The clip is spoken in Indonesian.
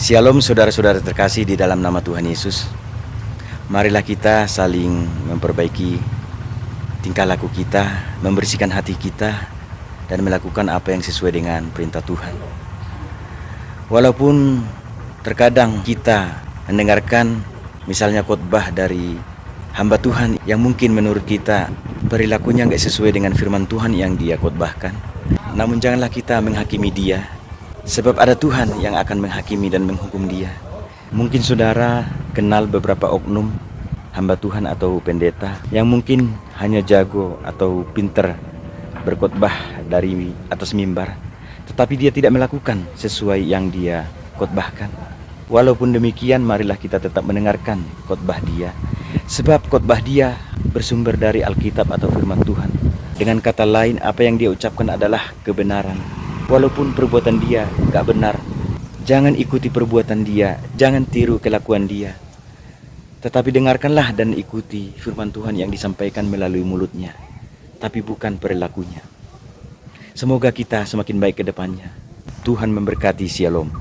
Shalom saudara-saudara terkasih di dalam nama Tuhan Yesus. Marilah kita saling memperbaiki tingkah laku kita, membersihkan hati kita, dan melakukan apa yang sesuai dengan perintah Tuhan. Walaupun terkadang kita mendengarkan misalnya khotbah dari hamba Tuhan yang mungkin menurut kita perilakunya nggak sesuai dengan firman Tuhan yang dia khotbahkan, namun janganlah kita menghakimi dia. Sebab ada Tuhan yang akan menghakimi dan menghukum dia. Mungkin saudara kenal beberapa oknum hamba Tuhan atau pendeta yang mungkin hanya jago atau pinter berkhotbah dari atas mimbar, tetapi dia tidak melakukan sesuai yang dia khotbahkan. Walaupun demikian, marilah kita tetap mendengarkan khotbah dia, sebab khotbah dia bersumber dari Alkitab atau firman Tuhan. Dengan kata lain, apa yang dia ucapkan adalah kebenaran. Walaupun perbuatan dia gak benar, jangan ikuti perbuatan dia, jangan tiru kelakuan dia, tetapi dengarkanlah dan ikuti firman Tuhan yang disampaikan melalui mulutnya, tapi bukan perilakunya. Semoga kita semakin baik ke depannya. Tuhan memberkati. Shalom.